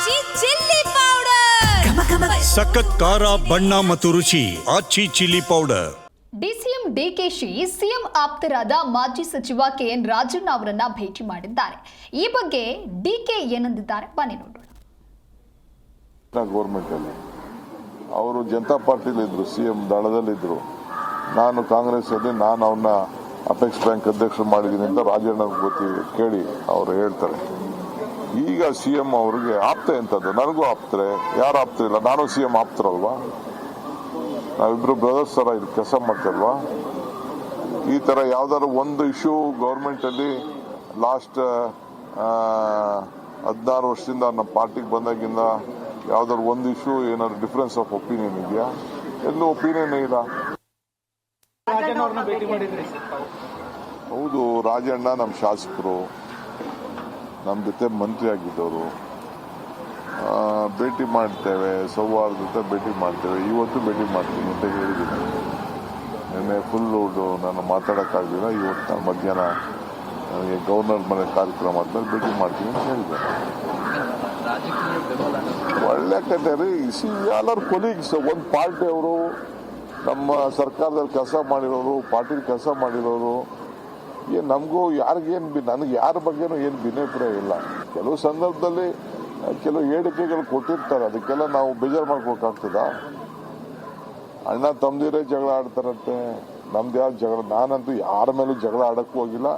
ಆಚಿ chilli powder ಸಖತ್ ಖಾರ ಬಣ್ಣ ಮತ್ತು ರುಚಿ Aachi chilli powder. DCM DKShi CM ಆಪ್ತರಾದ ಮಾಜಿ ಸಚಿವ ಕೆಎನ್ ರಾಜಣ್ಣ ಅವರನ್ನ ಭೇಟಿ ಮಾಡಿದ್ದಾರೆ. ಈ ಬಗ್ಗೆ ಡಿಕೆ ಏನಂದಿದ್ದಾರೆ ಬನ್ನಿ ನೋಡೋಣ. ಗೌರ್ಮೆಂಟ್ ಅಲ್ಲಿ ಅವರು ಜನತಾ ಪಾರ್ಟಿಲಿ ಇದ್ರು, ಸಿಎಂ ದಳದಲ್ಲಿದ್ರು. ನಾನು ಕಾಂಗ್ರೆಸ್ ಅಲ್ಲಿ ನಾನು ಅವನ್ನ ಅಪೆಕ್ಸ್ ಬ್ಯಾಂಕ್ ಅಧ್ಯಕ್ಷ ಮಾಡಿದ್ದೀನಿ ಅಂತ ರಾಜಣ್ಣ ಗೊತ್ತಿ ಕೇಳಿ ಅವರು ಹೇಳ್ತಾರೆ. ಈಗ ಸಿಎಂ ಅವ್ರಿಗೆ ಆಪ್ತ ಎಂತದ್ದು, ನನಗೂ ಆಪ್ತರೆ, ಯಾರು ಆಪ್ತರಿಲ್ಲ, ನಾನು ಸಿಎಂ ಆಪ್ತರಲ್ವಾ, ನಾವಿಬ್ರು ಬ್ರದರ್ಸ್ ತರ ಇದು ಕೆಲಸ ಮಾಡ್ತಲ್ವಾ. ಈ ತರ ಯಾವ್ದಾದ್ರು ಒಂದು ಇಶ್ಯೂ ಗೌರ್ಮೆಂಟ್ ಅಲ್ಲಿ ಲಾಸ್ಟ್ 16 ವರ್ಷದಿಂದ ನಮ್ಮ ಪಾರ್ಟಿಗೆ ಬಂದಾಗಿಂದ ಯಾವ್ದಾದ್ರು ಒಂದು ಇಶ್ಯೂ ಏನಾದ್ರು ಡಿಫರೆನ್ಸ್ ಆಫ್ ಒಪಿನಿಯನ್ ಇದೆಯಾ? ಎಲ್ಲೂ ಒಪಿನಿಯನ್ ಇಲ್ಲ. ಹೌದು, ರಾಜಣ್ಣ ನಮ್ಮ ಶಾಸಕರು, ನಮ್ಮ ಜೊತೆ ಮಂತ್ರಿ ಆಗಿದ್ದವರು. ಭೇಟಿ ಮಾಡ್ತೇವೆ, ಸೌಹಾರ್ದ ಜೊತೆ ಭೇಟಿ ಮಾಡ್ತೇವೆ. ಇವತ್ತು ಭೇಟಿ ಮಾಡ್ತೀನಿ ಅಂತ ಹೇಳಿದ್ದೀನಿ. ನಿನ್ನೆ ಫುಲ್ ನಾನು ಮಾತಾಡೋಕ್ಕಾಗಲಿಲ್ಲ. ಇವತ್ತು ನಾನು ಮಧ್ಯಾಹ್ನ ನನಗೆ ಗವರ್ನರ್ ಮನೆ ಕಾರ್ಯಕ್ರಮ ಆದ್ಮೇಲೆ ಭೇಟಿ ಮಾಡ್ತೀನಿ ಅಂತ ಹೇಳಿದ್ದೆ. ಒಳ್ಳೆ ಕತೆ ರೀ. ಎಲ್ಲರೂ ಕೊಲೀಗ್ಸ್, ಒಂದು ಪಾರ್ಟಿ ಅವರು, ನಮ್ಮ ಸರ್ಕಾರದಲ್ಲಿ ಕೆಲಸ ಮಾಡಿರೋರು, ಪಾರ್ಟಿಲಿ ಕೆಲಸ ಮಾಡಿರೋರು. ನಮಗೂ ಯಾರಿಗೇನು ನನಗೆ ಯಾರ ಬಗ್ಗೆನೂ ಏನು ಭಿನ್ನಾಭಿಪ್ರಾಯ ಇಲ್ಲ. ಕೆಲವು ಸಂದರ್ಭದಲ್ಲಿ ಕೆಲವು ಹೇಳಿಕೆಗಳು ಕೊಟ್ಟಿರ್ತಾರೆ, ಅದಕ್ಕೆಲ್ಲ ನಾವು ಬೇಜಾರು ಮಾಡ್ಕೋಕ್ಕಾಗ್ತದ? ಅಣ್ಣ ತಮ್ಮದಿರೇ ಜಗಳ ಆಡ್ತಾರಂತೆ, ನಮ್ದು ಯಾವ ಜಗಳ? ನಾನಂತೂ ಯಾರ ಮೇಲೂ ಜಗಳ ಆಡಕ್ಕೂ ಹೋಗಿಲ್ಲ.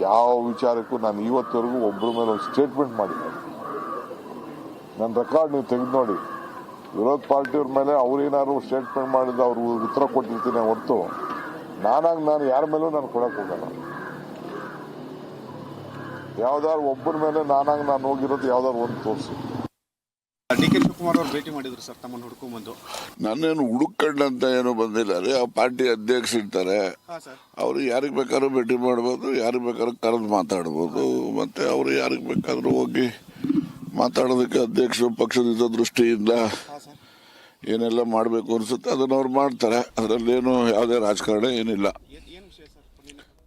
ಯಾವ ವಿಚಾರಕ್ಕೂ ನಾನು ಇವತ್ತವರೆಗೂ ಒಬ್ಬರ ಮೇಲೆ ಒಂದು ಸ್ಟೇಟ್ಮೆಂಟ್ ಮಾಡಿಲ್ಲ. ನನ್ನ ರೆಕಾರ್ಡ್ ನೀವು ತೆಗೆದು ನೋಡಿ. ವಿರೋಧ ಪಾರ್ಟಿಯವ್ರ ಮೇಲೆ ಅವ್ರೇನಾದ್ರು ಸ್ಟೇಟ್ಮೆಂಟ್ ಮಾಡಿದ ಅವ್ರಿಗೆ ಉತ್ತರ ಕೊಟ್ಟಿರ್ತೀನಿ ಹೊರತು ನಾನು ಯಾರ ಮೇಲೂ ನಾನು ಕೊಡಕ್ಕೆ ಹೋಗಲ್ಲ. ಯಾವ್ದಾದ್ರು ಒಬ್ಬರ ಮೇಲೆ ನಾನು ಹೋಗಿರೋದು ಯಾವ್ದಾದ್ರು ಒಂದು ತೋರಿಸಿ. ಡಿ.ಕೆ. ಶಿವಕುಮಾರ್ ಅವರು ಭೇಟಿ ಮಾಡಿದ್ರು ಸರ್, ತಮ್ಮನ್ನು ಹುಡ್ಕೊಂಡ್ಬಂದು. ನಾನೇನು ಹುಡುಕಂಡಂತ ಏನೋ ಬಂದಿಲ್ಲ ರೀ. ಆ ಪಾರ್ಟಿ ಅಧ್ಯಕ್ಷ ಇರ್ತಾರೆ, ಅವರು ಯಾರಿಗೆ ಬೇಕಾದ್ರೂ ಭೇಟಿ ಮಾಡ್ಬೋದು, ಯಾರಿಗೆ ಬೇಕಾದ್ರೂ ಕರೆದು ಮಾತಾಡ್ಬೋದು. ಮತ್ತೆ ಅವರು ಯಾರಿಗೆ ಬೇಕಾದ್ರೂ ಹೋಗಿ ಮಾತಾಡೋದಕ್ಕೆ ಅಧ್ಯಕ್ಷರು ಪಕ್ಷದ ದೃಷ್ಟಿಯಿಂದ ಏನೆಲ್ಲ ಮಾಡಬೇಕು ಅನ್ಸುತ್ತೆ ಅದನ್ನ ಅವ್ರು ಮಾಡ್ತಾರೆ. ಅದರಲ್ಲೇನು ಯಾವುದೇ ರಾಜಕಾರಣ ಏನಿಲ್ಲ.